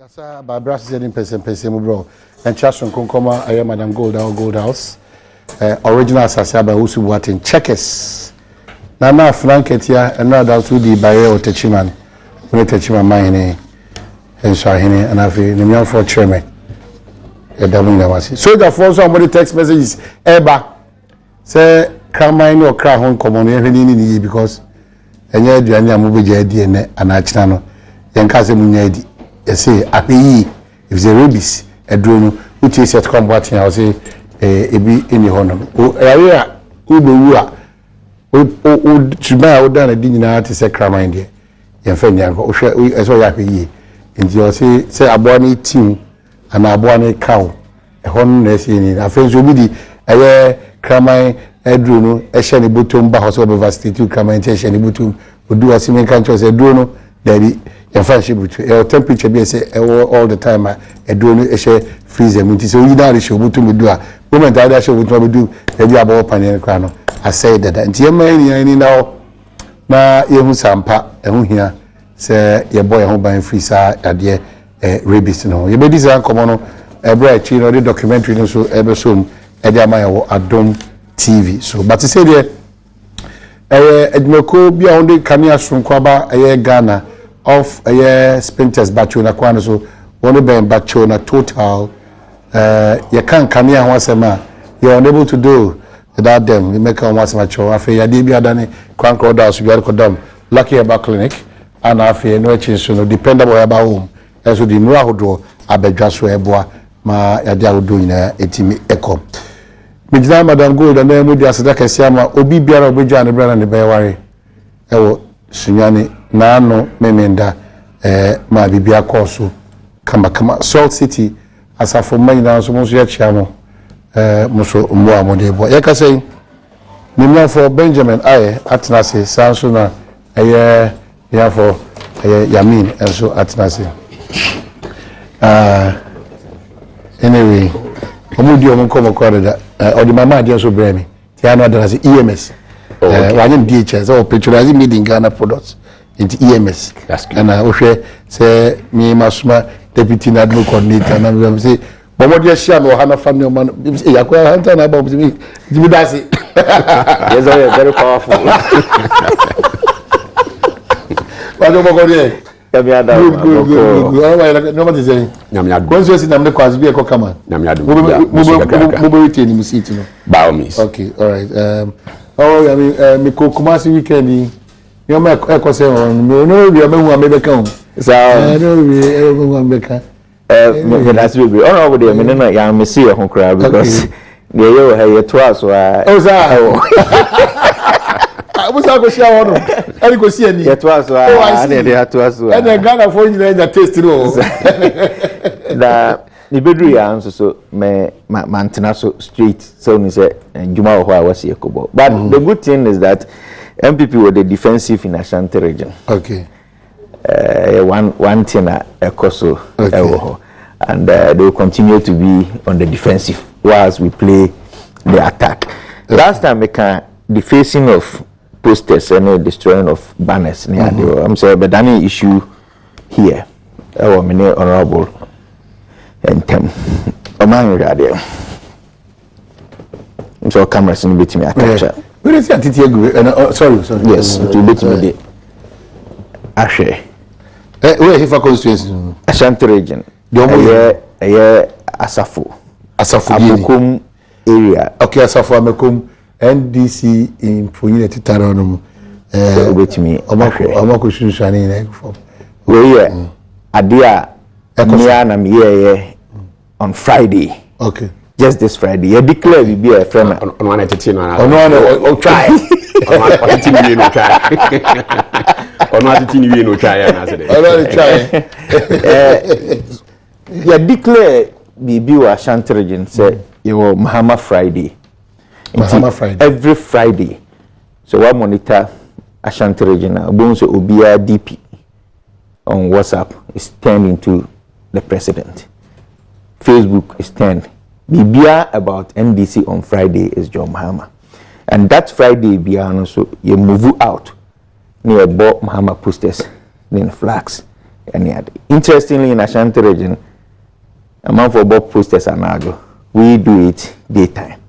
Yasa Barbara said Mpensenpensenmu bro. And Chason Konkoma, I am Madam Gold House. Original Sasaba Usu Watin checkers. Nana flanket here and now that's who the barrier or Techiman. When Techiman mine and Swahini and I feel the young for chairman. So the first somebody text messages Eba say Kramine or Krahon common everything because and yet you are moving JD and Achnano. Yankase Munyadi. You say, I pay if the rabies a drone which is at combating, I'll say, a be in the honor. Oh, area, Uber, to buy out done a dinner to say, Cram India. Yan Fenyan, as well happy. And you say, a bonny team and a bonny cow, a honest in a friend's will be a Cramine, a drone, a shiny button, Bahos over state to come and take any button, would do a similar country as a drone, daddy. Your friendship with your temperature be say all the time a drone a share freezer minti so you don't show what to do a moment I show what we do maybe about panel crano I say that and your man any now na you sampa and here say your boy home buying freezer at the rabies no you be this common a bright you know the documentary no so episode Adom Adom TV so but to say there Edmoko be on the Kenya from Kwaba Ghana of a year Spinters Bachona Kwana so one of them Bachona total you can't come here once a month you're unable to do without them you make on once a match or after your debut done Crank Rodas you got them lucky about clinic and after no change so dependable about home as with the new draw abedjaso eboa ma yadia do in a etimi echo Mijna Madam Gold and then with the Asadaka Siama obi biara obeja and brand and the beware ewo sunyani Nano memenda ma bibia koso kama Salt City asafo manyina so mo so ya chiamo muso mbo amode bo ye ka say nimya for Benjamin aye atnase sanso na ya for Yamin enso atnase anyway omudi o nko ko da odi mama ade so bremi ti anu adanase EMS wanyem DHS or patronizing made in Ghana products into EMS. That's good. And I also say me masuma deputy national coordinator and I'm say but what you share no Hana family man yakwa hunter na about me that's it. Yes, very powerful. What do you go Good. No what is saying? Once you see them the cause be a come mobile training you see it no. By all means. Okay, all right. Oh, I mean, me ko Kumasi weekend. You make echo say on me no we am who am be kan. So no we am be kan. That's really honorable there me na ya me see your kra because the you hey to so oh sir. I was go share one. I go see any. You to so and they to so. And the Ghana for you na taste no. Da ni bedru ya so me mantena so street so ni say Juma ho a wasi ekobo. But the good thing is that MPP were the defensive in Ashanti region. Okay. One thing ekoso ewo and they will continue to be on the defensive whilst we play the attack. Okay. Last time we can the facing of posters and the destroying of banners near I'm saying but any issue here our honorable and Oman radio. So cameras in between me capture. Where is it sorry. Yes, to between me. Ashe. Where if I constituency? Ashanti region. Asafo Amekum area. Okay, Asafo Amekum NDC in Puyine Titaronum. Between me. Omako Shunshani in form. Where Adia Niana on Friday. Okay. Just this Friday. You declare we be a friend on 118 on try. On 118 no try. On 118 no try na say. On try. You declare we be Ashanti region say you Mahama Friday. Every Friday. So we monitor Ashanti region. Bonso Obia DP on WhatsApp is turned into the president. Facebook is turned. Bibia about NDC on Friday is John Mahama. And that Friday, Biano, so you move out near Bob Mahama posters, then flags. Interestingly, in Ashanti region, a man for Bob posters and Nago, we do it daytime.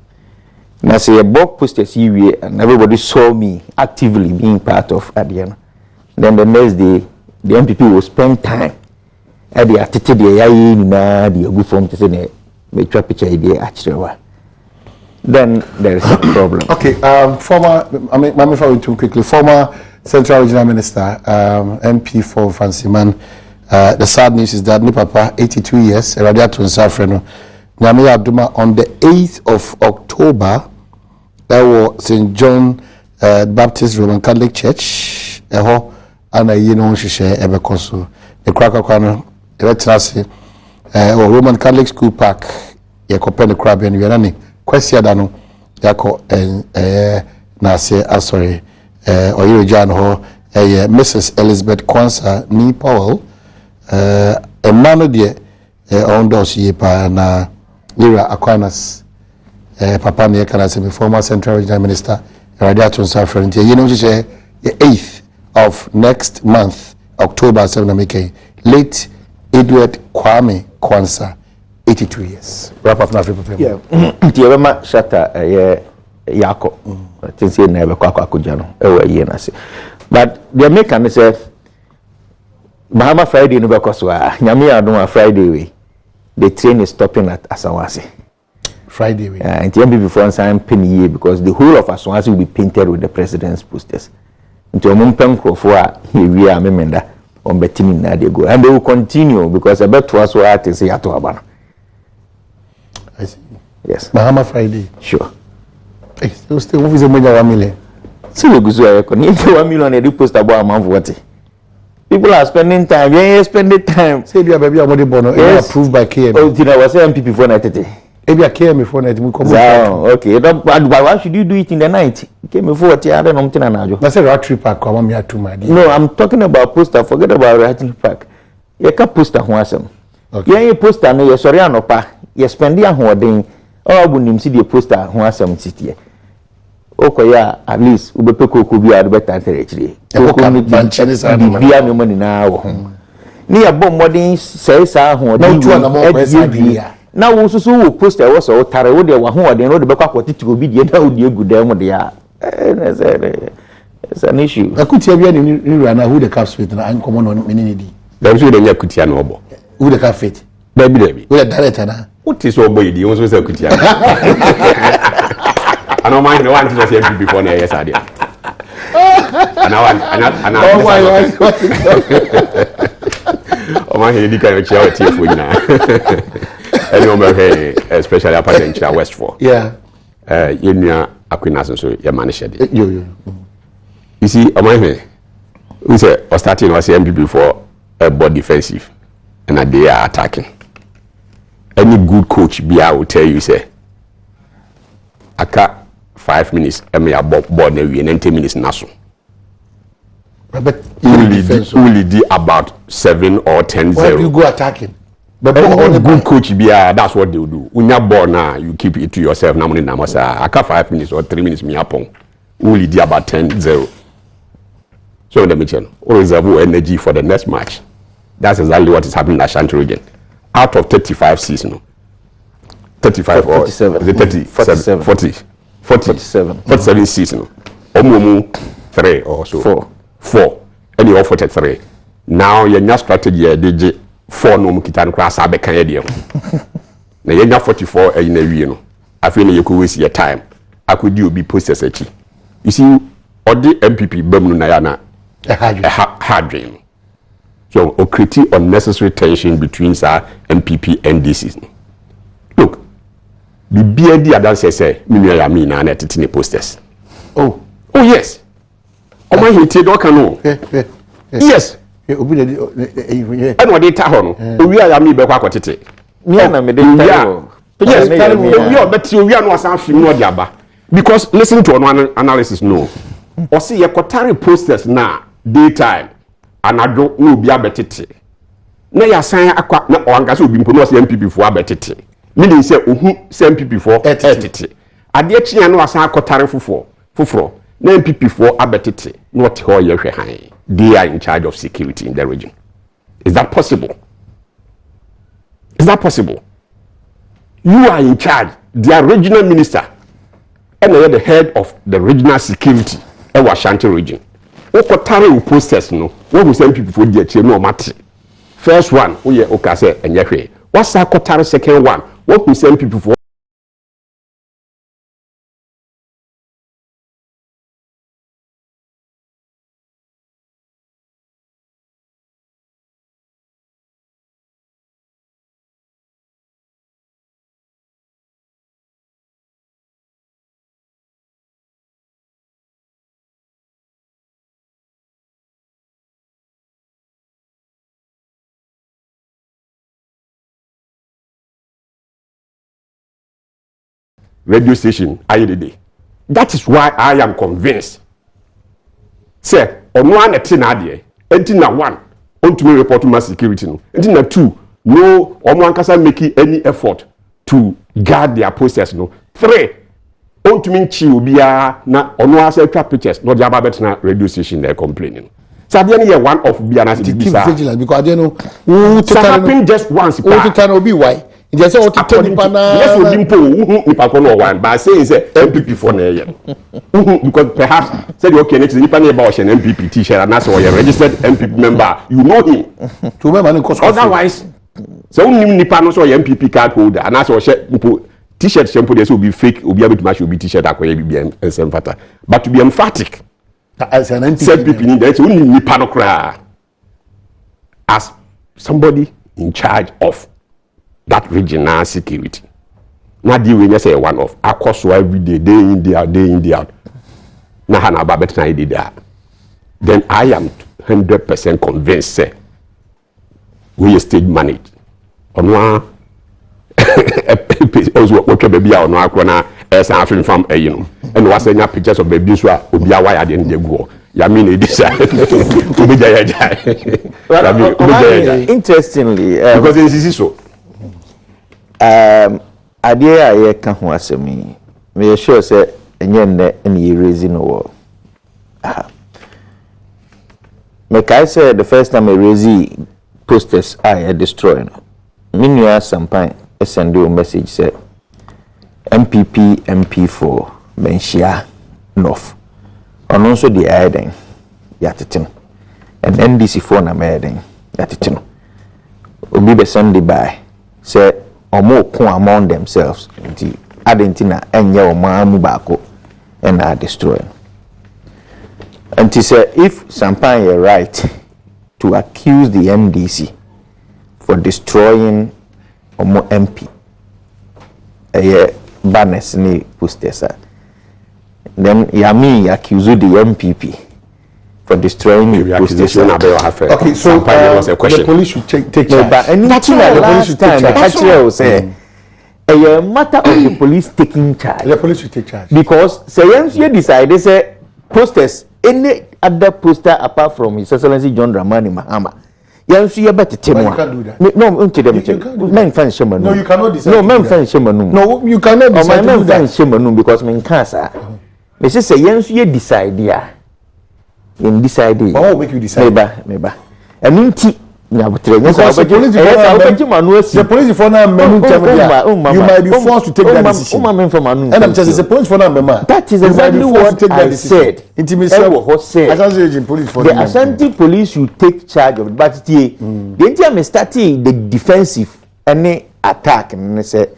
Now, say a Bob posters here, and everybody saw me actively being part of Adom. Then the next day, the MPP will spend time at the attitude the good form to say, make a picture idea actually. Then there is a problem. Okay, former, I mean, let me follow too quickly. Former Central Regional Minister, MP for Mpensenpensenmu. The sad news is that my papa, 82 years, Radiato Safreno, Nyame Adoma on the 8th of October, that was St. John Baptist Roman Catholic Church, and a shisha ebekoso. The Krakakwano, Roman Catholic School Park, Yakopen the Crab and Yanani. Question dano yako na say sorry oyire jan ho Mrs. Elizabeth Kwansa ni Powell emano de on dos ye pa na Lira Aquinas papa ne kana say former Central Regional Minister Radiato Safreno you know the 8th of next month October 7 make late Edward Kwame Kwansa 82 years. Wrap up now, people. Yeah. Tiema shata yako. Tinsi never kwako kujano. Ewe yenase. But the American say Bahama Friday no bekoswa. Nyame adom Friday way. The train is stopping at Asawasi. Friday way. And TMB before sign penny because the whole of Asawasi will be painted with the president's posters. Into a mumpem crofwa we are memenda on betting na they go. And they will continue because I bet to us what is here to Abana. I see. Yes. Bahama Friday. Sure. Hey, still what is a million 1 million? See we go so 1 million a post about a month what? People are spending time. Yeah, spending time. Say you baby about the bono approved by KM. Oh, did I was MPP for night today? Maybe I KM before night we come. Okay. But why should you do it in the night? Came before what I don't know na. I said Rotary Park come me to my. No, I'm talking about poster. Forget about Rotary Park. You can poster ho asem. Okay. You poster no you sorry anopa. You spend your hoarding. Oh, when you see the poster, who has some city. Okay, yeah, at least we be could be at better actually. Be a money now. Near bomb wedding says, no, now also poster was so tired. Would they want to know the back what it will be the other good demo there? It's an issue. I could tell you who the caps with and common on mini. There's really a Kutiano. Who the cap fit? Baby, we are director. What is your boy? You also say Kutiano. I don't mind the one to say before na yes I did. And oh my head can chair tea for now. And you know especially up in West 4. Yeah. You know Aquinas so your manager. You see oh my head. We say starting was MPP for a board defensive and they are attacking. Any good coach be I will tell you say aka 5 minutes and me about board and 10 minutes naso. But only do about 7 or 10-0. Why do you go attacking? But any good coach be that's what they will do. When you ball now, you keep it to yourself. Now, aka 5 minutes or 3 minutes me upon only do about 10-0. So let me tell you, reserve energy for the next match. That's exactly what is happening in Ashanti region. Out of 35 season, 35 or 47. Is it 30, 47 season. Omumu 3 or so. 4. And you offered 3. Now your new strategy DJ 4 no mukitan class abe kanye na your 44 in a no. I feel you could waste your time. I could do be posters echi. You see, all the MPP bemnu na yana a hard dream. So, or create unnecessary tension between MPP and DCs. Look, the BND adults say, "Mimi na netting posters." Oh, yes. Oh my, he tell no. Yes. And what they tell no. We are me be kwa tete. Me na me dey tell. Yes, we are but we are no san film no diaba. Because listen to one analysis no. Or see your quarterly posters na daytime. Anadwo no obi abetete na ya san akwa na oangase obi mpo no se MPP fo abetete meaning say ohu se MPP fo etete ade akia na wasan akotare foforo na MPP fo abetete na ote ho ye hwe han they are in charge of security in the region Is that possible? Is that possible? You are in charge. The regional minister and the head of the regional security in Ashanti region. Okotare posters no. What we send people for the no matter. First one, we are okase and yahwe. What's that Kotare second one? What we send people for? Radio station ayedede. That is why I am convinced. Say, on one etinade, entina one, on to me report to mass security no. Entina two, no one can make any effort to guard their posters no. Three, on to me chi obia na on one say pictures, no jaba betina radio station they're complaining. So at the end one of Biana vigilant because I don't know who to happen just once. Who to can be why? Just say to yes, we dimpo nipa kono one, but say say MPP for na because perhaps said okay next nipa na about an MPP t-shirt and that's why you registered MPP member, you know him. To member otherwise, so nipa no so MPP card holder and that's why t-shirt shampoo there so be fake, obi abet match obi t-shirt akoye bi ensem but to be emphatic as an MPP need that so nipa no kra as somebody in charge of that regional security. Now the way you say one of across every day in day out. Now hana babet na did that. Then I am 100% convinced say we stage managed. On one also what baby on one corner as African farm you know. And was sending pictures of baby so obia why I didn't go. Ya mean it is interestingly because this is so idea I can ho asemi me sure say enye nne ene raise no wo me kai say the first time I raise posters I destroy no me nua sampan send you a message say MPP MP4 menshia north ono nso the aiden yatetin and NDC for na maiden yatetin obi be send by say omo ko among themselves nti adentina enye omamu bako and are destroying. And he said if Sampan is right to accuse the NDC for destroying omo MP banners ni posters then Yami accuse the MPP for destroying the posters. Okay, so the police should take charge. But anything the police should take charge. Actually, say a matter of the police taking charge. The police should take charge because say you decide they say posters any other poster apart from His Excellency John Dramani Mahama. You better tell me. You can't do that. No, men fan shema no. No, you cannot decide. No, men fan shema no. No, you cannot decide. Oh, men fan shema no because men can't say. Me say you decide ya. In decide. What will make you decide? Maybe. And inti because the police for now you might be forced to take that decision. And I'm just the police for now that is exactly what I said. The Ashanti police should take charge of it. But the time starting the defensive any attack and say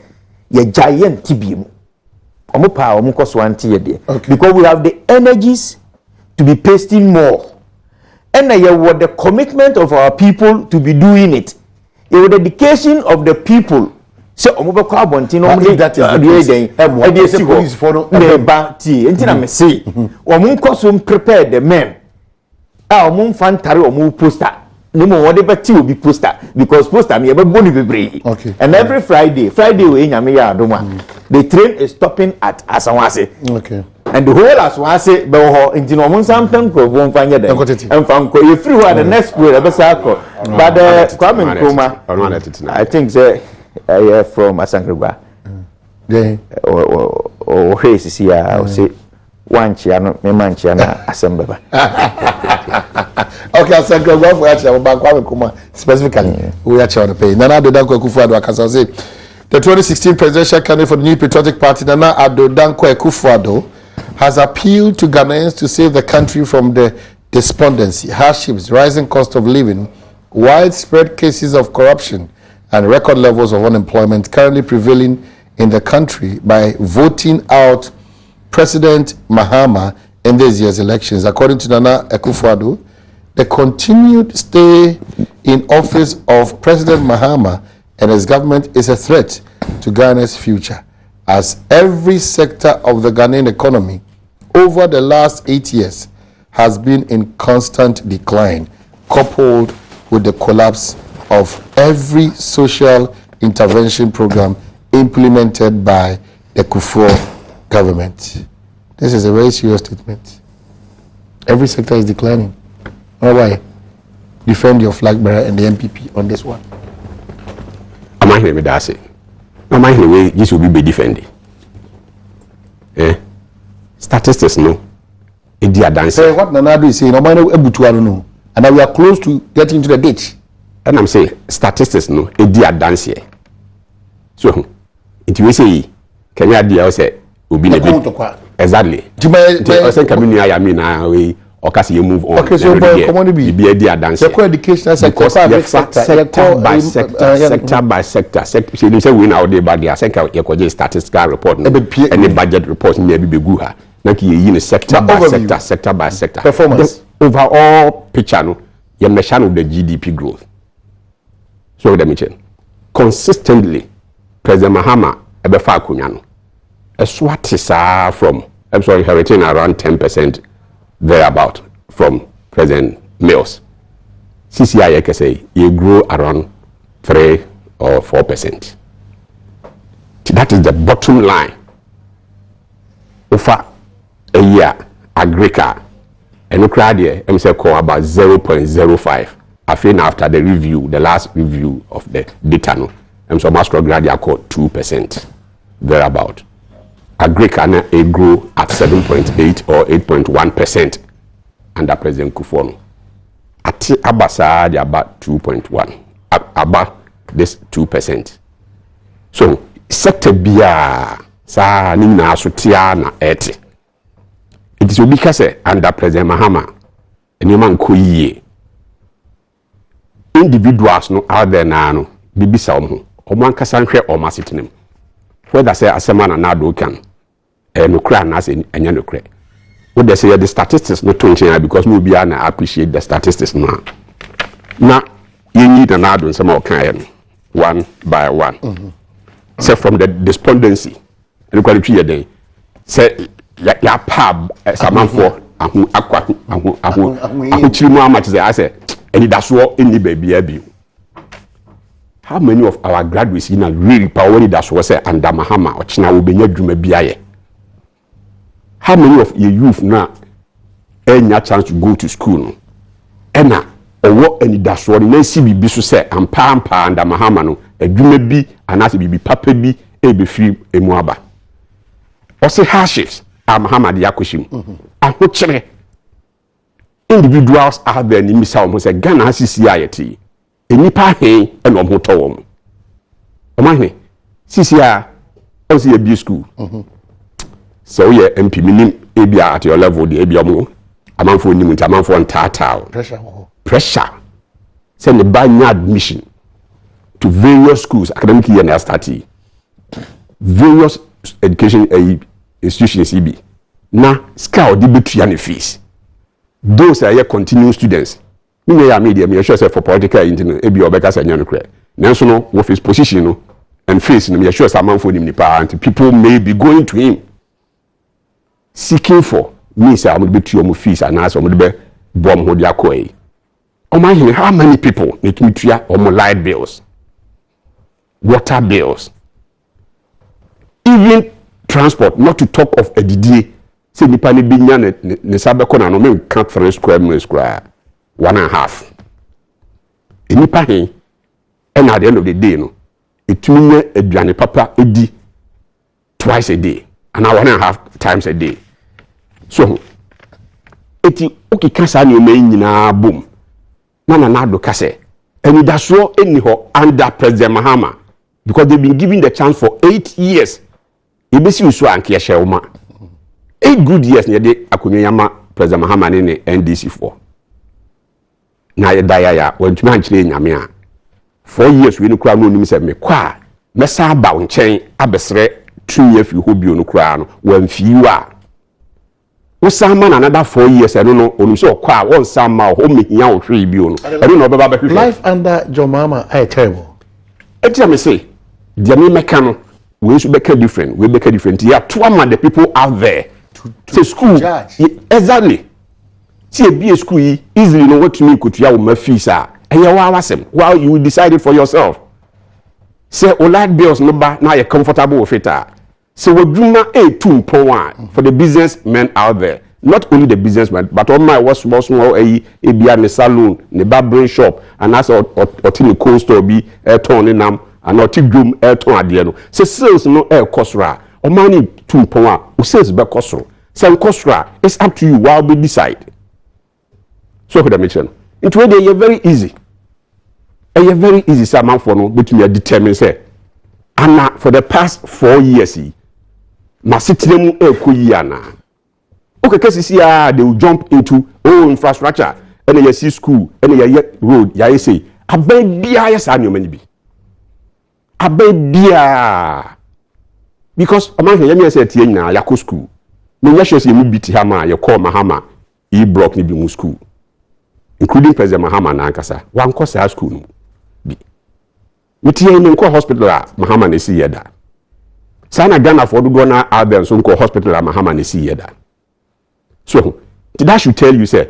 ye giant TBM. Because we have the energies to be pasting more. And what the commitment of our people to be doing it. The dedication of the people. So, that is prepare the men. Be poster because poster me okay. And every Friday we the train is stopping at Asawase. Okay. And the whole Asawase be into no something won't find them. And from you free the next way but Kwame Nkrumah I think say from Asankragwa. Yeah. Or Hayes here I say one chia no me man chia na asembeba. Okay, so go for actually Bankwa specifically. We actually on the page. Nana Adom Dankwa Akufo-Addo Akasa say the 2016 presidential candidate for the New Patriotic Party, Nana Adom Dankwa Akufo-Addo, has appealed to Ghanaians to save the country from the despondency, hardships, rising cost of living, widespread cases of corruption, and record levels of unemployment currently prevailing in the country by voting out President Mahama in this year's elections. According to Nana Akufo-Addo, the continued stay in office of President Mahama and his government is a threat to Ghana's future, as every sector of the Ghanaian economy over the last 8 years has been in constant decline, coupled with the collapse of every social intervention program implemented by the Kufuor government. This is a very serious statement. Every sector is declining. Why? Defend your flag bearer and the MPP on this one. Am I hearing that say? Am I hearing this will be defended? Statistics no. What Nanado is saying, no, and we are close to getting to the ditch. And I'm saying statistics no. So, it will say, can you idea say will be exactly. I think I mean or cause you move on. Okay, so be a dear dance. Education sector by sector. You say we now day by the sector statistical report and the budget report maybe be good. Like you sector by sector. Performance. Overall picture no, you measure the GDP growth. So let me check. Consistently, President Mahama ebefa akunya no. Eswatisa from inheriting around 10% thereabout from President Mills. CCI can say you grow around 3 or 4%. That is the bottom line. Over a year, Agrica and Ukraine, call about 0.05. I think after the review, the last review of the data, no, so Master Gradia called 2% thereabout. Agrica a grow at 7.8 or 8.1% under President Kufuor. At Abasa, they about 2.1. About this 2%. So sector bia sa nina sutia na eti. It is because under President Mahama, anyone kuye individuals no out there na no bibisa omo oman kasanhwe oma sitinem. Whether say asema na nado can no cry na say enya no cry. What they say the statistics no to change because we be na appreciate the statistics now. Na you need an nado some kind one by one. Say from the despondency and quality here day say ya pub samanfo ahu akwa ahu chirimu amach say I say and that's what any baby abi. How many of our graduates in a really power that's what say under Mahama or China will be near Jumebiaye? How many of your youth now any chance to go to school? And or what any that's what in see be so say and pampa under Mahama no a Jumebi and as be papa be a be free a moaba. Or say hardships are Mahama the Yakushim. And what individuals out there in Misa almost a Ghana CCIT. Enipa hen and omoto wom. Omahne. CCI also a B school. So yeah MP minim ebia at your level the ebia mo. Amanfo nim nti amanfo ntata. Pressure. Send the banya admission to various schools academic year na start. Various education institutions EB. Na scout the betria fees. Those are your continuing students. Media, me sure say for political internet, ebi obeka say nyan kre. Nanso no, with his position no, and face no, me sure say man for him nipa, and people may be going to him seeking for me say I'm be to your fees and ask I'm be bomb ho dia koi. O man him how many people make me tua or light bills, water bills, even transport, not to talk of a DDA. Say nipa ni bi nya ne sabe kona no me count 3 square meters square. 1.5. Enipa hen and at the end of the day no it mean aduane papa edi twice a day and 1.5 times a day. So eti okay kasa ni o me nyina bom Nana Adom kase. And that's so anyhow under President Mahama because they've been given the chance for 8 years. Ibesi usu ankia shewma. 8 good years near de akunyama President Mahama ne NDC for. Na ye daya ya wantumi ankyere nyame a 4 years we no kura no nim se me kwa mesa ba nkyɛn abesre 2 years fi hobio no kura no wamfiwa wo sama na another 4 years eno no onim se okwa won sama ho mehia wo hwe bio no eno no obeba ba hwe life under John Mahama are terrible. Etia me say dia me meka no we should be different we be different ya to am the people out there to school exactly see be a school easily know what to me kutua wo ma fees a eya wa wasem while you decide it for yourself say o light bills no ba na you comfortable with it say wadwuma mpon for the businessmen out there not only the businessmen but all my was small ebia ne salon ne barbering shop and as otini cold store bi turn nam and otigum turn ade no say sales no kosra o man ni mpon o sales be kosro say kosra it's up to you while we decide so for the mission it way they very easy very easy say man for no between you determine say and for the past 4 years masitiremu ekoyi ana okay cases here they will jump into infrastructure and you see school and you road ya say abia yes anyomani bi abia because among here say tie nyina yakọ school me nya sure say mu biti ha ma ye call Mahama e block ni bi mu school including President Mahama na ankasa wan ko sa school no bi mitie ni nko hospital a Mahama na si yeda sana Ghana for do na Adom so nko hospital a Mahama na si yeda so that should tell you say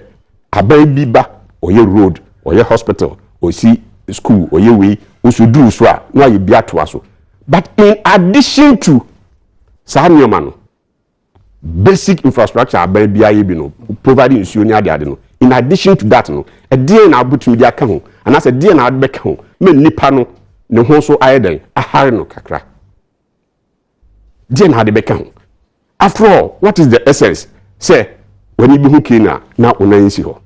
abai ba oye road oye hospital o si school oye we o should do so a na ye bia to aso but in addition to sanyoma no basic infrastructure abai bia ye bi no providing nsuo ni ade no in addition to that no a day na abutu dia ka ho and as a day na adbeka ho me nipa no ne ho so ayeden ahare no kakra day na adbeka ho after all what is the essence say when you be hu kina na onan si ho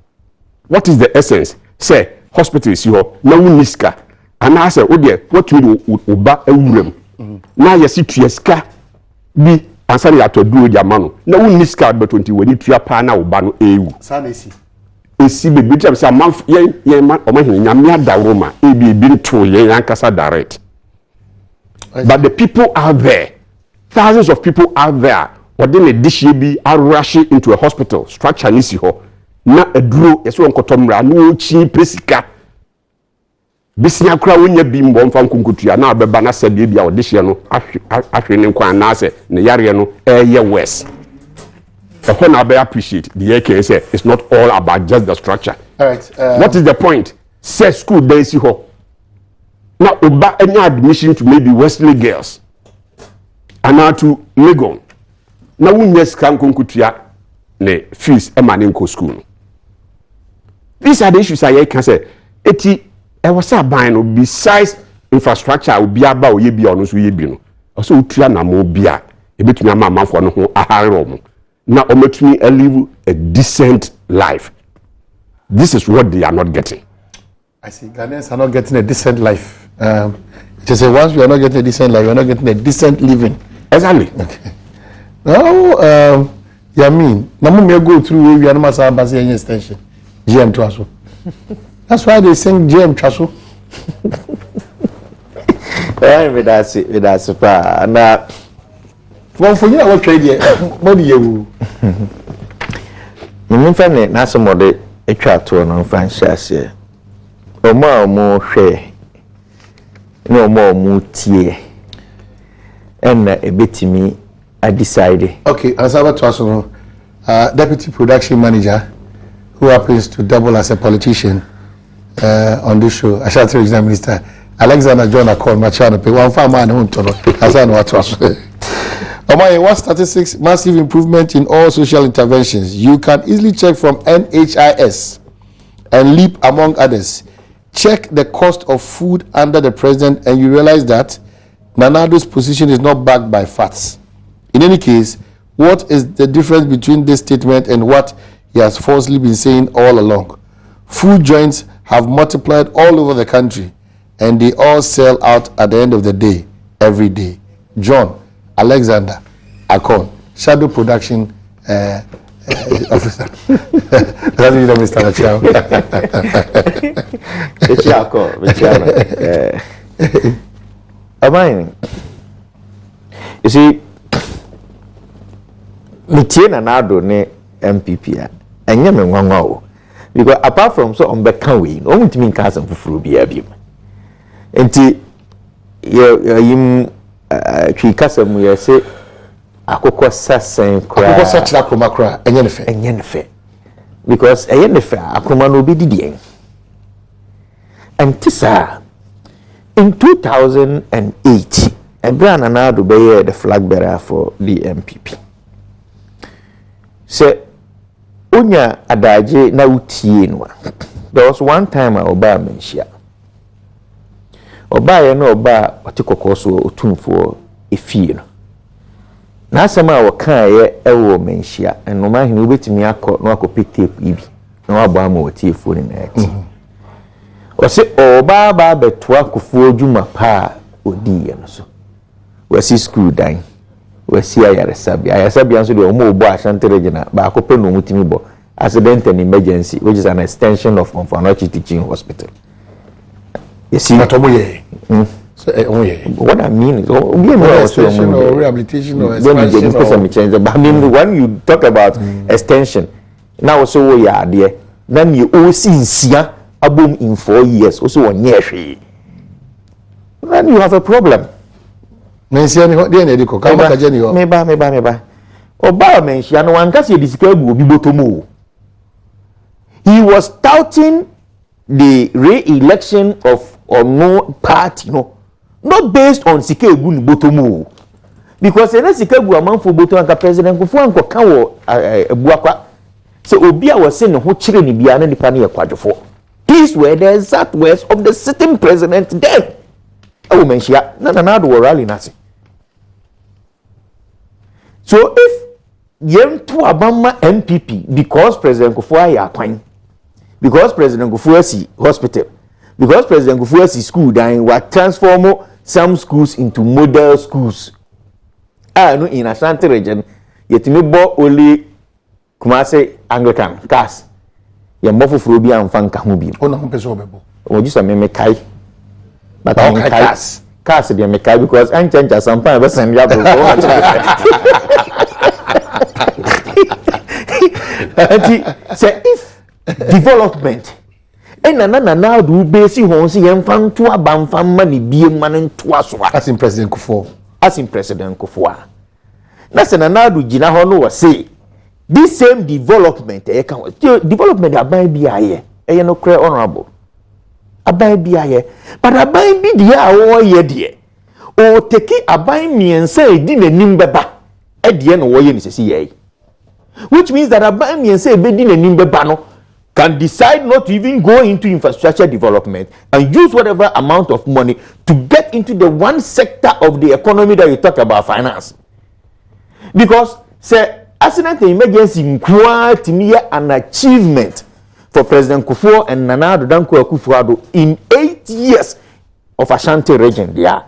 what is the essence say hospital si ho na wuniska and as a ode what you oba awuram na yesi tueska bi ansani ya to duro dia mano na wuniska be 20 wani tua pa na oba no ewu sanesi esi be bitam say man ye man o mahini nyame adawroma ebi nto ye yankasa direct but the people out there thousands of people out there within a dish be are rushing into a hospital structure nisi ho na aduro yeso nkotomra na ochi pesika bisia kura wonya bi mbɔ mfa nkunkutua na abeba na sabe bia odihye no ahwe ne nkwan na ase ne yare no eye west I na be appreciate the AK say it's not all about just the structure. All right. What is the point? Say school days ho. Now oba any admission to maybe Wesley girls. And now to Legon. Now we yes kan konkutua ne fees e manenko school. These are the issues I can say. Eti e was a ban no besides infrastructure obi aba oye bia ono so ye bi no. Also utua na mo bia e betumi ama amanfo no ho ahare omo. Now, ometumi live a decent life. This is what they are not getting. I see. Ghanaians are not getting a decent life. Just say once we are not getting a decent life, we are not getting a decent living. Exactly. Okay. Now, yeah, I mean, now we go through where we are not saying any extension. GM Traso. That's why they sing GM Traso. That's it. And well, for you, I will trade you. What do you? You mean, na somebody a chat to an franchise. O more share. No more mutie. And a bit to me, I decided. Okay, as I was deputy production manager, who happens to double as a politician on this show, I shall tell you, Minister Alexander John Akon, my channel, pay one farmer and home to as I know what was. What statistics, massive improvement in all social interventions. You can easily check from NHIS and LEAP among others. Check the cost of food under the president and you realize that Nanado's position is not backed by facts. In any case, what is the difference between this statement and what he has falsely been saying all along? Food joints have multiplied all over the country, and they all sell out at the end of the day, every day. John Alexander Akon, Shadow Production officer. That's you know, Mr. Machao. You see, Mitiana Nado ne MPP, and Yaman Wango. Because apart from so on Beckanway, only to mean cousin for Frubiabim. And you Tricasam, we say, I could say, I such a cromacra, and Yennefe. Because a Yennefe, a command be Didier. And Tissa, in 2008, a brand another be the flag bearer for the MPP. Say, Unya adaje na utienwa. There was one time I oba menshia. Oba ye no oba otikokoso otumfo efie no. Na asema woka ye ewo menshia eno ma hinu betimi akọ no akopete ibi. Na wabo ama otiefuo ni na eti. Ose oba ba betua kufuo adwuma pa odi ye no so. Wasi school dan. Wasi ayaresabi nso de omo obo Ashanti Regional ba akope no mutimi bo accident and emergency, which is an extension of Mfanchi Teaching Hospital. You see what what I mean is extension or rehabilitation or expansion. I mean when you talk about extension, now so we are there, then you also see a boom in 4 years, also 1 year. Then you have a problem. Meba. Oba mention one kasi disikabu obi botomo. He was touting the re-election of no party, not based on Sikebu Botomo. Because in Sikebu among for Boto and President Kufuan Kokawo Buaka, so Obia was saying who children be an independent quadrifo. These were the exact words of the sitting president then. Oh, Menshia, none were rally Nazi. So if Yen to Abama MPP because President Kufuwa ya kwany, because President Kufuwa si hospital, because President Kufuwa si school dying, we transform some schools into model schools. No in Ashanti region, yet me bo only Kumase Anglican cast. Ye mofo frobia amfanka ho bi. Ona ho pese obebo. O just me kai. But I cast dey me kai because I change some time be send ya bro. Say if development na now do base ho se yemfa to abamfa mani biem man to aso as in President Kufuor na se na do gina ho no say this same development development aban bi aye no clear honorable aban bi aye but aban bi dia wo ye de o take aban miensa edi nanim beba e de no wo ye ni sesi ye. Which means that Aban Miense Bedin and Nimbebano can decide not to even go into infrastructure development and use whatever amount of money to get into the one sector of the economy that you talk about, finance. Because, say, accident and emergency inquired to me an achievement for President Kufuor and Nana Danko Akufo-Addo in 8 years of Ashanti region there.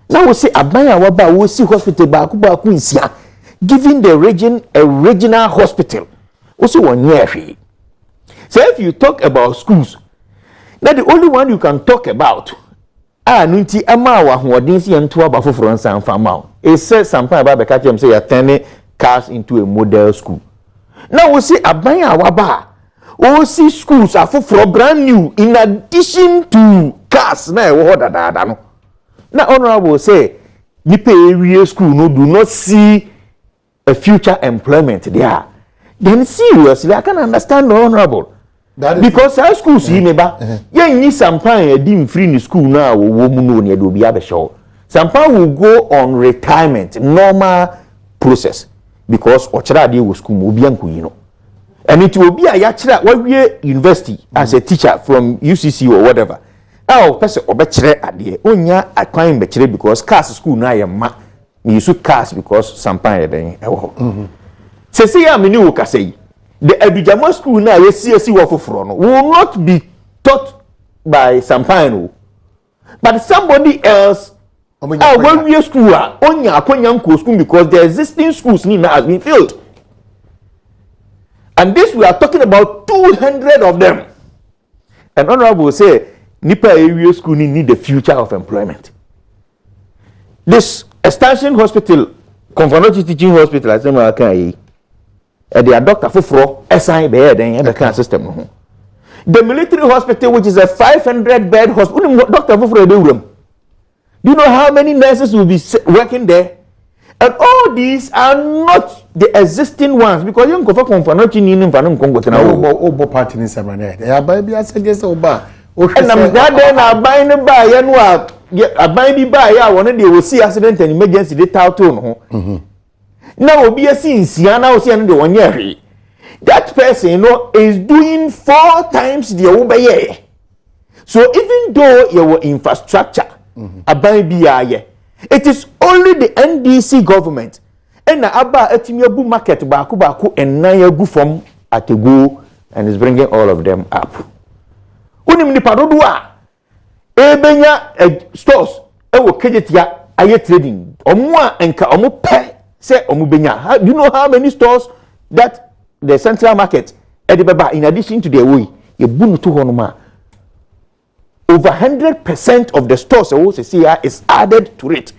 Now we say Abaya Waba we see hospital Bakuba Quinsia. Giving the region a regional hospital. Also 1 year. So if you talk about schools, now the only one you can talk about nunti amawa huodinsi and aba foforo nsan fama. It says something about the catch say you're turning cars into a model school. Now we see abaya waba. We see schools are for brand new in addition to cars na no. Now honorable say nipe area school no do not see a future employment there. Then seriously, I can understand the honorable. Because our schools, you never, need some time a free in school now, woman, you do be a show. Some time will go on retirement, normal process. Because Ochara deal with school, will be you. And it will be a yachra, what we university as a teacher from UCC or whatever. Now, person or bachelor at the onya at climb bachelor because class school now, you should cast because sometimes then say I mean you can say the Abidjan school now you see what for will not be taught by Sampano, but somebody else. When we are school, only school because the existing schools need has been filled. And this we are talking about 200 of them. And honorable will say, Nipa area school need the future of employment. This extension hospital, Confirmatory Teaching Hospital, as the doctor for SI bed and the cancer system. The military hospital, which is a 500-bed hospital, doctor for room. Do you know how many nurses will be working there? And all these are not the existing ones because you go for confirmatory in Congo. Obo party in Sabrina. Yeah, baby, I suggest Oba. And I'm glad then I buy the buy and I buy the buy. I want they will see accident and emergency data too. Now will be a scene. Siana will see another 1 year. That person, you know, is doing 4 times the over. So even though your infrastructure, it is only the NDC government and the Abba Etimiabu market baku and Nayagu from Ategu and is bringing all of them up. Unim ni parodua ebenya stores ewo kejetia aye trading omwa enka omo pe se omo benya. Do you know how many stores that the central market edibeba in addition to the way ye bunu to honoma? Over 100% of the stores is added to it.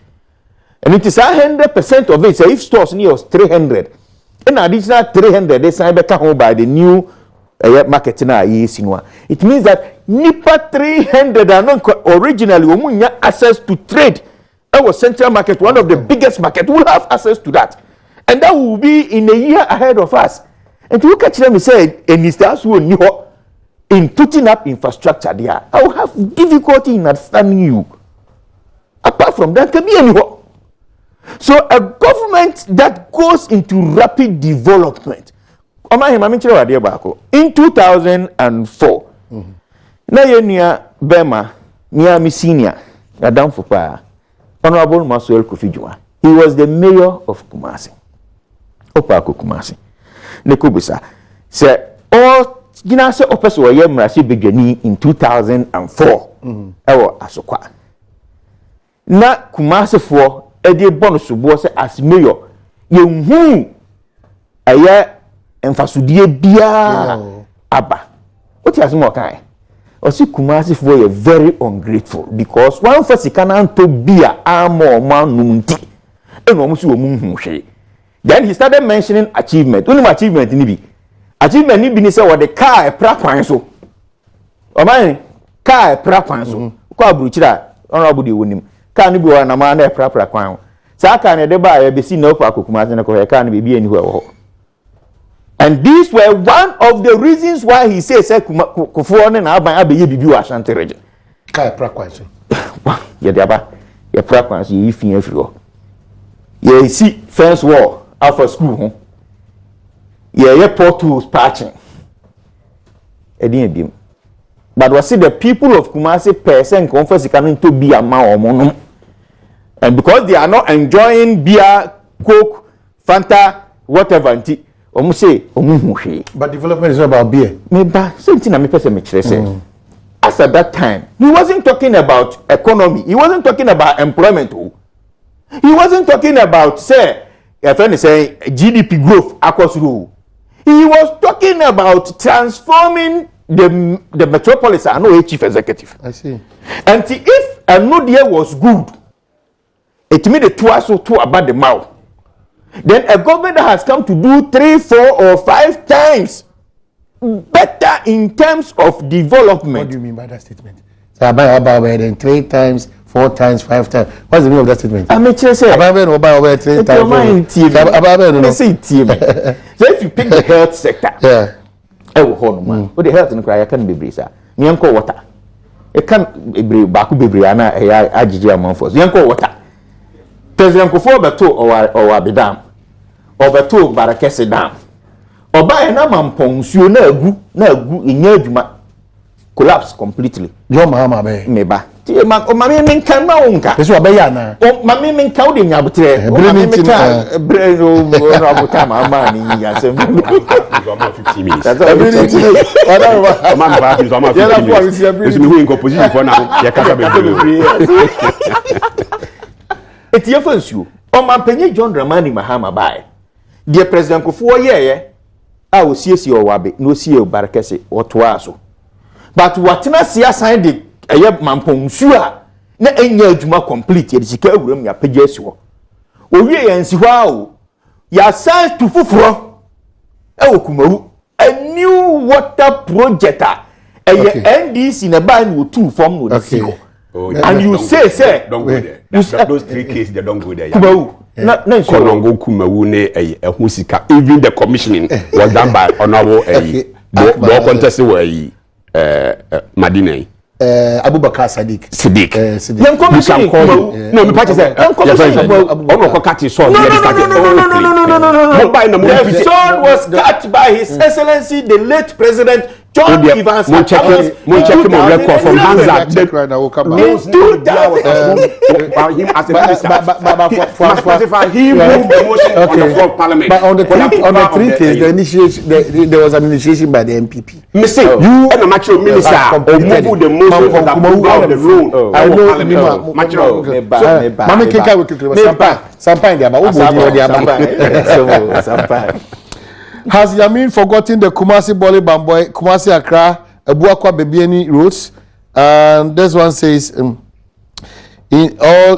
And it is 100% of it. So if stores near 300, in additional 300, they sign back home by the new market now. It means that Nipa 300 are not originally access to trade. Our central market, one of the biggest market, will have access to that. And that will be in a year ahead of us. And to look at them and say, and it's that's what you in putting up infrastructure there, I will have difficulty in understanding you. Apart from that, can be anywhere. So a government that goes into rapid development. In 2004, na yenia Bema, Miami Senior, Adom Fupa, Honorable Masuel Kufijua. He was the mayor of Kumasi. Opako Kumasi. Nekubisa said all Gina se opeso wa yem rasi begani in 2004 ewo asokwa na Kumasi fo ede bonus bo se as mayor ye hu aye emfasudie bia aba oti asimo kan o si Kumasi fo ye very ungrateful because one fasika na to bia amo man numti eno mo si wo mu hu hwe. Then he started mentioning achievement. Only achievement ni bi. Achievement ni bi ni say what the car e pra kwan so. O man car e pra kwan so. Ko aburuchira honorable de wonim. Car ni bi wa na ma na e pra kwan. Sa car na de ba ya be si na ko akokuma se na ko car ni bi ani ho. And these were one of the reasons why he says say Kufuor na aban abeye bibi wa Ashanti region. Car e pra kwan so. Ye de aba. Ye pra kwan so ye fin afiri ho. Ye see fence wall after school, yeah, portals patching. But we see the people of Kumasi person conference coming to be a man, and because they are not enjoying beer, Coke, Fanta, whatever, but development is not about beer. As at that time, he wasn't talking about economy. He wasn't talking about employment. He wasn't talking about, say, a friend is saying GDP growth across rule. He was talking about transforming the metropolis. I know a chief executive. I see. And if a new year was good, it made it twice or two about the mouth. Then a government that has come to do 3, 4, or 5 times better in terms of development. What do you mean by that statement? So about then 3 times, 4 times, 5 times. What's the meaning of that statement? I mean, say, about 3 times. So if you pick the health sector, yeah, I will hold man. But the health and cry, I can't be brisa. Nyanko water. It can't be baku be briana, a ajiji among force. Nyanko water. President Kufuor beto or Abidam, or beto Barakese Dam, or by an amampong, you na gu in your collapse completely. Your mama, Meba. tie ma o mame men kan ma wonka Eso obeya na. O mame men kan o de nyabotre o mame men kan bre no abota ma ni ya sem 15 minutes. Ability. Whatever. Man ba is almost 15 minutes. It's me who in position for now. Ya kasa be etie fansuo o mampenye John Dramani Mahama bae de president Kufuor yeye a osiesie o wabe no sie o barakese otoa so but watena siasa de eye mamponsu a na enya adwuma complete ye sika awuram ya pagya si ho owie yansi ho a o ya san tu fufuro e okumawu a new water project a eye NDC na ba ni otu form no si ho. Oh, and you say don't go there. Those 3 cases they don't go there. Kumawu na Konongo Kumawu ne ehusika even the commissioning was done by honorable the contest were Madina Abubakar Sadiq. Yan commissioning no me patch say ono cut his son the son was cut by his excellency the late president John Evans. Mon check my record from Hansa. Check right now. We'll come back. Him as a minister. He moved the motion on the floor of parliament. But on the 3 case, the initiation, there was an initiation by the MPP. Missing you and a mature minister or move the motion for the approval of the rule. I know. Mature. Mama Keka will quickly. Sampai dia, but Sampai. Has Yamin forgotten the Kumasi Boli Bamboy, Kumasi Accra, Abuakwa Bebieni roads? And this one says, in all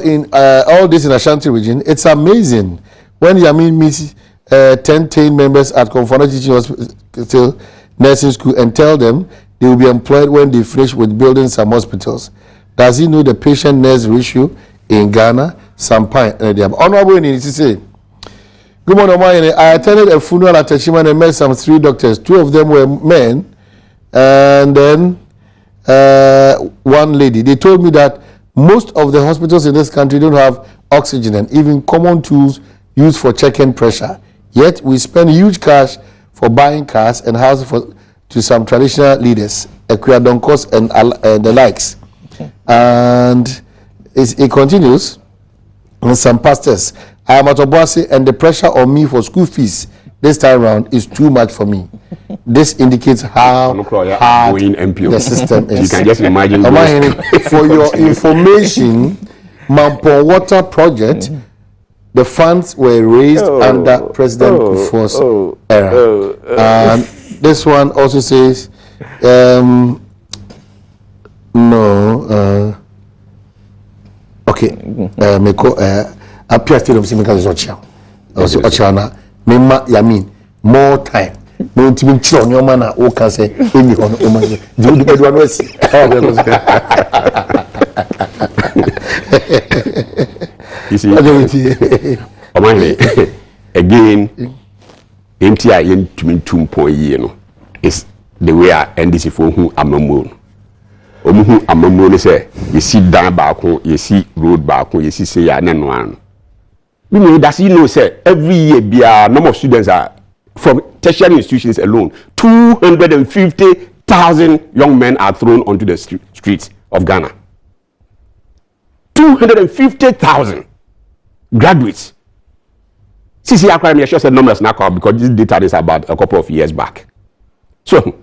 this in Ashanti region, it's amazing when Yamin meets 10 trained members at Conforna Teaching Hospital Nursing School and tell them they will be employed when they finish with building some hospitals. Does he know the patient-nurse ratio in Ghana? Sampai. Honorable Nini say. Good morning, I attended a funeral at Teshima and met some 3 doctors. 2 of them were men, and then 1 lady. They told me that most of the hospitals in this country don't have oxygen and even common tools used for checking pressure. Yet we spend huge cash for buying cars and houses to some traditional leaders, Ekweadonkos and the likes. And it continues. And some pastors. I am at Obuasi and the pressure on me for school fees this time around is too much for me. This indicates how hard the system is. You can just imagine. For your information, Mampo Water Project, the funds were raised under President Kufuor's era. And this one also says, appear stadium si meka zochia also ochana mema Yamin more time no ntimi nchiro nyoma na wo kan say emi hono o man di odu bedu anu asi you see omani again MTI yen tumtum pon yi no is the way NDC for hu amamu omuhu amamu ne say you sit down baako you see road baako you see say ya ne no an. You know, does he know, sir, every year, number of students are from tertiary institutions alone, 250,000 young men are thrown onto the streets of Ghana. 250,000 graduates. CC Academy, I sure said numbers now because this data is about a couple of years back. So,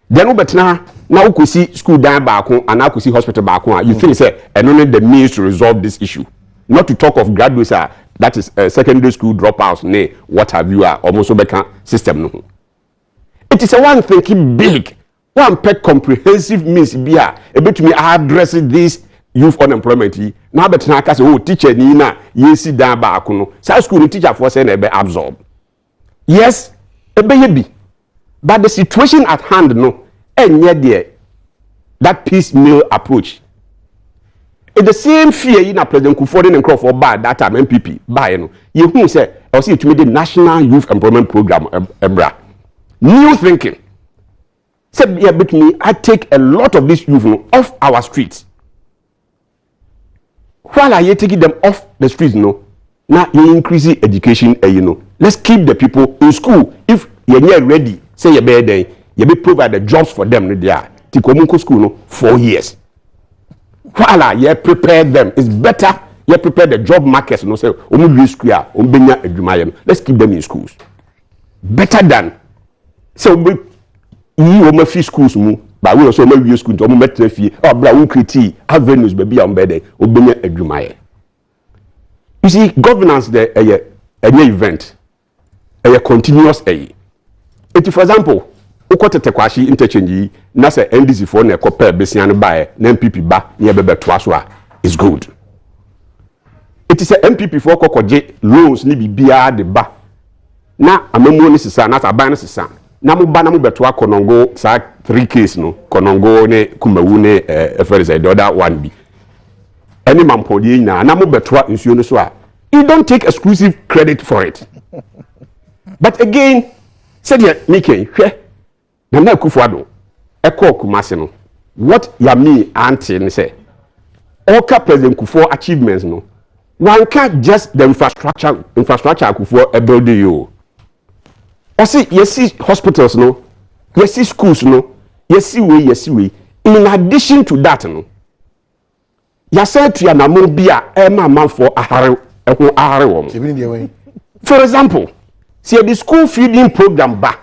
then now we could see school down back home and now we could see hospital back home. You think, sir, and only the means to resolve this issue. Not to talk of graduates that is secondary school dropouts, nay, what have you, almost a system. No. It is a one thinking big, one pet comprehensive means be a bit to me addressing this youth unemployment. Now, but now, oh, teacher, Nina, you see down back, so school teacher for saying a absorb. Yes, a baby, but the situation at hand, no, and yet, there, that piecemeal approach. It's the same fear in a President Kufuor and Crawford by that time MPP by you who said I was to me the National Youth Employment Program EBRA. New thinking. Said yeah, but me I take a lot of these youth off our streets. While I taking them off the streets, now you increase education, let's keep the people in school. If you're not ready, say you're better, you be provide the jobs for them there. Tikomunko school 4 years. While you prepare them, it's better you prepare the job markets. No say, let's keep them in schools. Better than so you free schools but we also make schools to metre fee or brown critique avenues baby on bed obenya adwumaye. You see, governance there a event a continuous a. For example, ukotete kwashi interchange na say NDC for na ekopa besian bae na MPP ba na bebe to aso a is good. It is a MPP for kokoje loans ni bibia de ba na amamu ni sisa na aban ni sisa na mo ba na mo beto akonongo sa 3 case no konongo ne kumawu ne efere the other one bi any mampodi na mo beto nsuo no so a you don't take exclusive credit for it. But again, said ye making hwe na Kufuado eko Kumasi no what ya me auntie ni say oka President Kufuor achievements no one can't just the infrastructure Kufuor a building you. I see you see hospitals no, you see schools no, you see way. In addition to that no, you said to ya na mo bia e ma man for ahare wom. For example, see the school feeding program ba.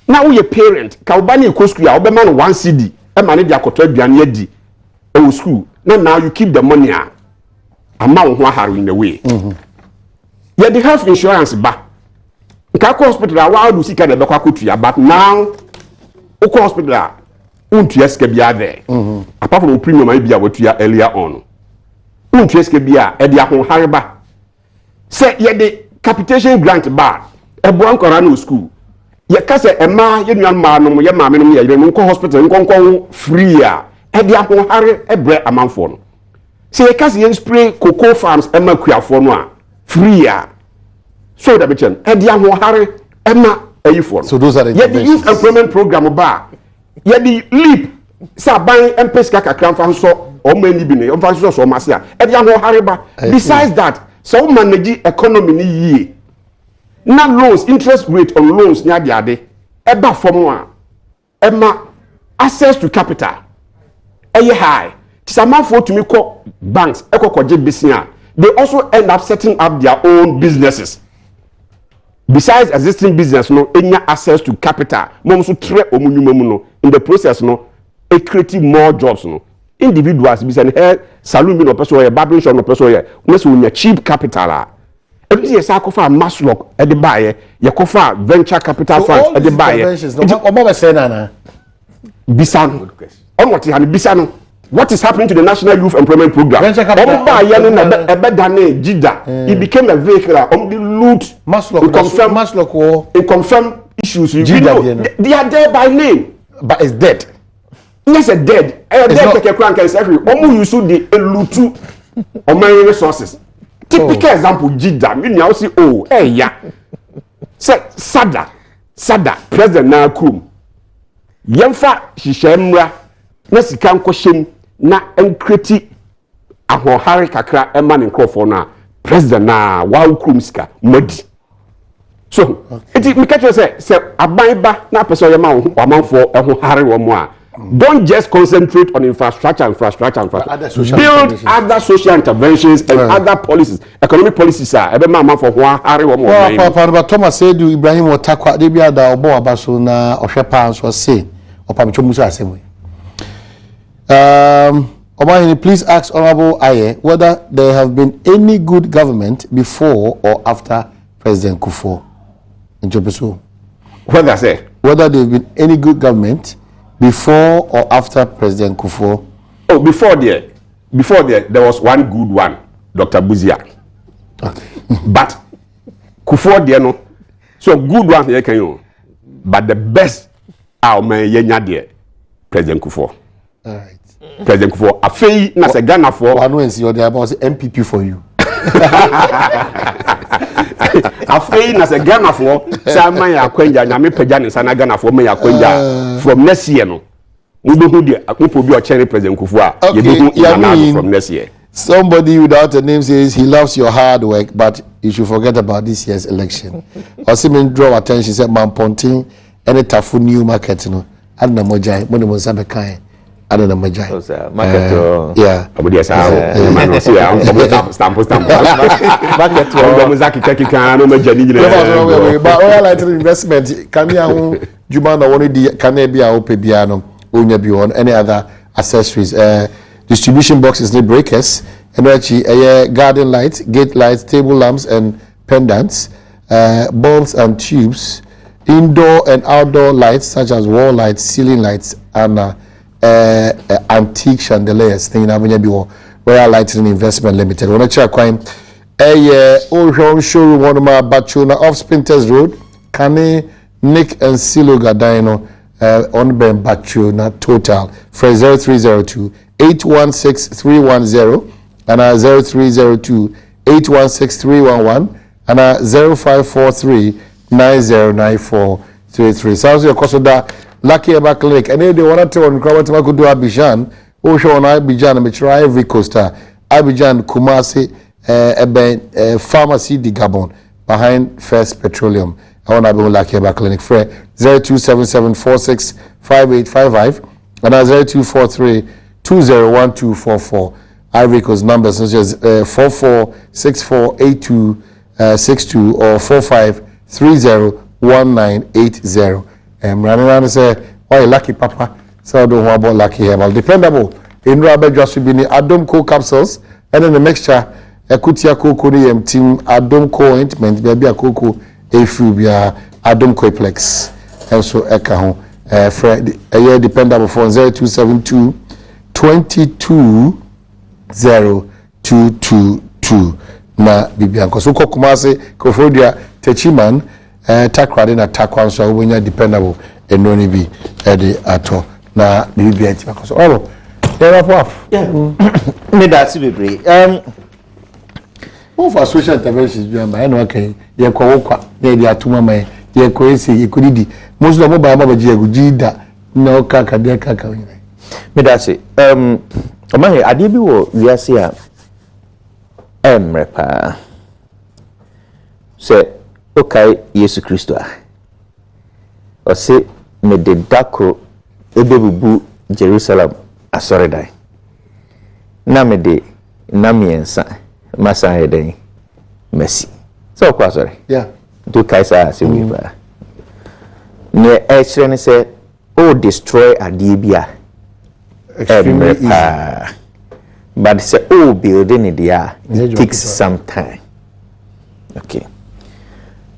Now we a parent, ka obani ko school ya obema 1 CD, e ma ne dia koto aduane adi e school. Now you keep the money amount ho ahare in the way. Yeah, the health insurance ba. Nkako hospital wa do sika na be kwa kotu ya but now uko hospital untu eske bia there. Apart from premium I bia watu ya earlier on. Untu eske bia e dia ho hareba. Say ye the capitation grant ba e bo ankora no school. Ye ka say ema ye nuan ma no ye ma me no ye nko hospital nko free a e dia ho hare e bre amanfo no. Say ye ka say ye spray cocoa farms ema kuafo no a free a so that bitchen e dia ho hare ema ayifo. So those are the youth employment program ba ye the leap sa ban empesika kakran fa so o mani bi ne o fa so ma se a e dia ho hare ba. Besides that so manage economy ni yie na loans interest rate on loans ni ade eba from a ema access to capital eye high tisama for to me call banks ekokoje business they also end up setting up their own businesses besides existing business no enya access to capital mom so tre omunwuma mu no in the process no e create more jobs no individuals be say hair salon bi no person or barbering shop no person or we say we cheap capital every year say kofa maslock e de buy ye kofa venture capital funds e de buy omo be say na bisan on what han bisan what is happening to the national youth employment program omo buy ye no na e be dane jida it became a vehicle on the loot maslock confirm issues you know they are there by name but it's dead. Yes, a dead. Dead take crank and secretary. Omu use the elutu or my resources. Typical example, Jida. Me now see yeah. Say Sada President na kum. Yemfa hihemra na sika nkohyem na enkreti ahohare kakra ema ne nkrofo na President na wa kum sika modi. So, it me catch say aban ba na person yema wo amanfo eho hare wo mo a. Don't just concentrate on infrastructure. Build other social interventions and other policies, economic policies. Papa Thomas said you Ibrahim Otakwa de bia da obo abaso na ohwepa so say opamchomuso asem. Please ask Honorable Aye whether there have been any good government before or after President Kufuor. Whether there have been any good government before or after President Kufuor? Oh, before there was one good one, Dr. Buzia. Okay. But Kufuor there no, so good one here can you, but the best our man yenya there, President Kufuor. All right. President Kufuor, a fee na se Ghana for. I know you're there about MPP for you. Afei na se Ghana for say man ya kwanja nyame pagya ne sana Ghana for man ya kwanja from next year no we be who the people be o chere President Kufuor you be who from next year. Somebody without a name says he loves your hard work but you should forget about this year's election. Osimen draw attention say Mpensenpensenmu any tafu new market no and na mojai money mo sabe kan don't know my guy. Market. Yeah. Abudi asa. Man see am stamp. Market. Am Zaki take kan no majani nyina. But oil light investment can you Juma na one di can be a ope bia no onya bi on any other accessories distribution boxes need breakers and actually garden lights, gate lights, table lamps and pendants, bulbs and tubes, indoor and outdoor lights such as wall lights, ceiling lights and antique chandeliers thing na bi Royal Lighting Investment Limited. Wanna check kwine old showroom one ma Bachona off Spinters Road, Kane Nick and Silo Gadino on Ben Bachona total for 0302 816 310 and 0302 816 311 and 0543 909433. Sounds your cost of that Lucky Eba Clinic. And then they want to tell on Krabatima could do Abidjan. Osho on Abidjan and Mitra every coaster. Abidjan Kumasi Pharmacy de Gabon behind First Petroleum. I want to be Lucky Eba Clinic. For 0277465855 and 0243201244. Ivory Coast numbers such as 44648262 or 45301980. Running say, why lucky papa? So I don't want about lucky herbal. Dependable. In rubber just be the Adom Co capsules and then the mixture Ekutia Coco team Adom Co ointment, maybe a cocoa a few Adom Coiplex. And so Eka a year dependable for 0272 22022 na bibianko so kokumase kofodia techiman takrade na takwan so wonya dependable enoni bi ede ato na bibianti bakoso all there are me that be great for social interventions bi amba eno okay ye kwa wokwa na ede atuma mai ye ko esi ekodidi most of mobile mama je agujida na okaka de kaka onye me that say Omahe ade bi wo wiase a emrepa se okay Yesu Kristo a o se me de dako ebebubu Jerusalem asoridan na me de namiensa masa heden mercy so kwa sorry yeah do kaisa se we ba ne e kire ne se o destroy ade bi a extremely easy. But it's building it it takes some time. Okay.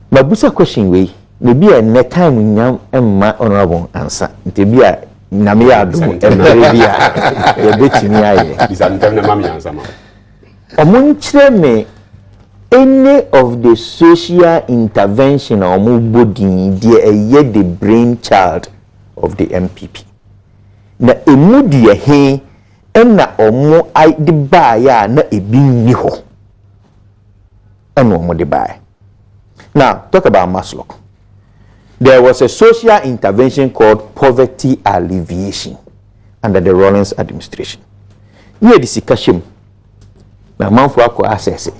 But busa question we maybe a net time nyam emma honorable answer. Nti bia na me adom emre bia e betimi aye. This am na mama answer ma. Omo nkyere me any of the social intervention omo bodin dey the brainchild of the MPP. Na emudi he na omo ai de baaya na ebi ni ho eno omo de baaya. Now talk about Maslow. There was a social intervention called poverty alleviation under the Rawlings administration. Ye discussion na manfo akọ access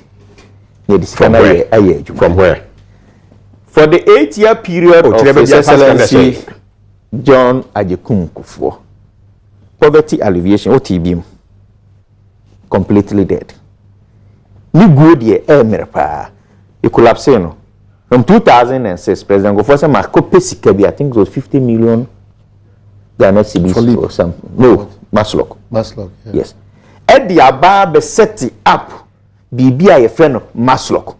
ye discussion aye from where for the 8-year period of His Excellency John Ajekum Kufuor. Poverty alleviation OTBM completely dead. Ni good ye emerpa. It collapsed no. From 2006 President Goforsa Marco Pesikabi I think it was 50 million Ghana cedis or something. No, Maslow, yeah. Yes. At the aba be set up BBI a friend of Maslow.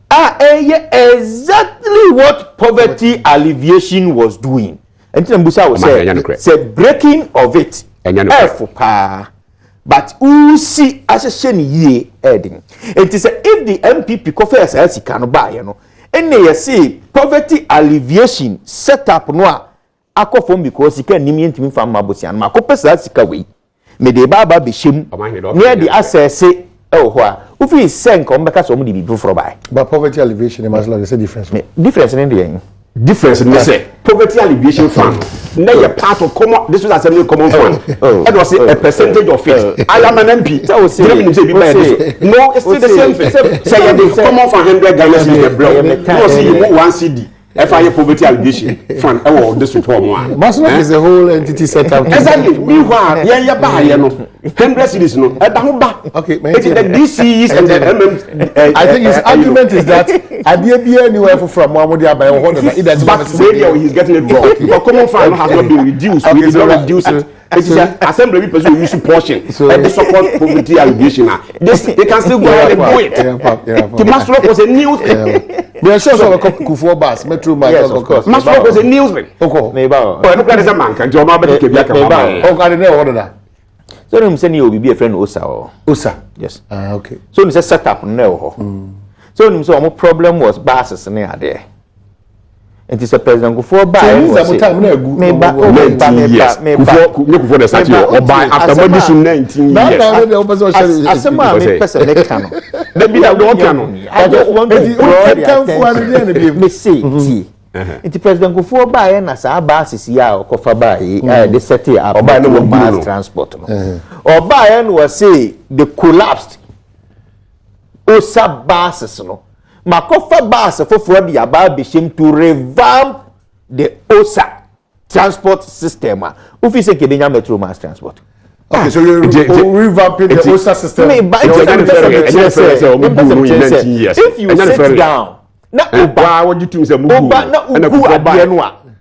Exactly what poverty alleviation was doing. And Mbusa was say breaking of it. But who see assassin ye adding. It is if the MPP confess as he can buy, and they say poverty alleviation set up no akofom because he can name to me from Mabusi and Makopes as way. May the Baba be shim near the assess say, oh, who is sent come back as somebody be for buy. But poverty alleviation must like a difference. Difference in the difference in the poverty alleviation fund. Now you're part of common. This was assembly common fund. That was a percentage of it. I am an MP. No, it's still the same. Say the common fund 100 Ghana cedis block. No, see you 1 CD. If I poverty allegation from our district home one. Maslow is a whole entity set up. Exactly. Meanwhile, yeah, buy, 100 cities, no. Okay, the DCs and the I think his argument is that I didn't be anywhere from Mamudia by a whole but radio he's getting it wrong. But common fund has not been reduced. We did not reduce it. It's an assembly people who use portion and they support poverty allegation. They can still go ahead and do it. The Maslow was a news. We are sure of Kufuor bus, Metro, my yes, of course. Maslow was a newsman. Okay, but look at the man. Can you remember the Quebec? Oh, I didn't know that. So I'm saying you will be a friend Osa. Osa, yes. Okay. So it's a setup no. So my problem was buses near there. And it's a president before buy. Yes. Before the statue or buy after this 19 years. As a man, person next time. Maybe that don't can. I just want to say, the president before buy and as our buses here or cover buy, they set it up or buy no mass transport. Or buy and was say the collapsed. Osa buses no. Makofa bus for Frodi about Bishim to revamp the OSA transport system. If you say Kenya Metro Mass Transport. Okay, so you're revamping the OSA system. If you sit down, now what you do is a move.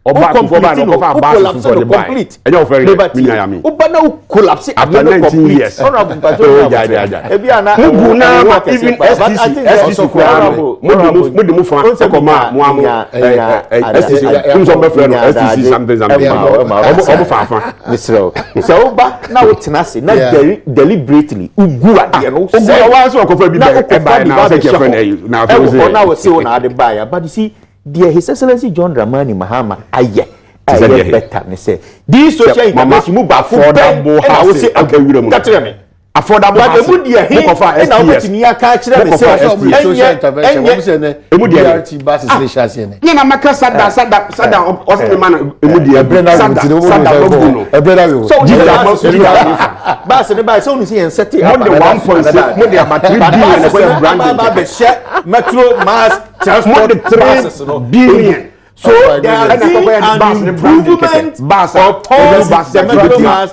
Oba complete. And you're very Miami. Oba now collapse after 19 years. Honorable even STC deliberately but you see dear His Excellency John Dramani Mahama aye better me say this social intervention move affordable housing affordable housing social intervention buses na maka sada o se man so buy so you see set more than 1.6 more than 3 billion metro mass transport buses billion. So there are improvement of all the metro mass.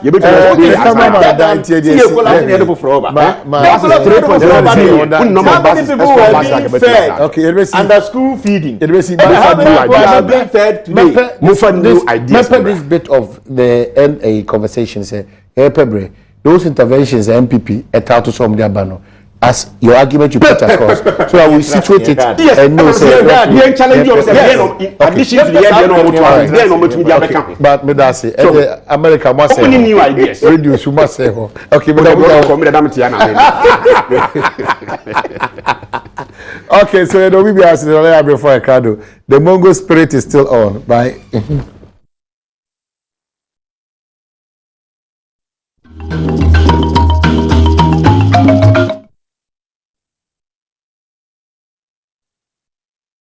Under school feeding. How many people are being fed today? This bit of the NA conversation say, those interventions MPP to some of as your argument you put across, so I will situate it and know say challenge you addition to the but me that say America must say new ideas radio should must say okay okay so we be asking before I crowd the Mongo spirit is still on right.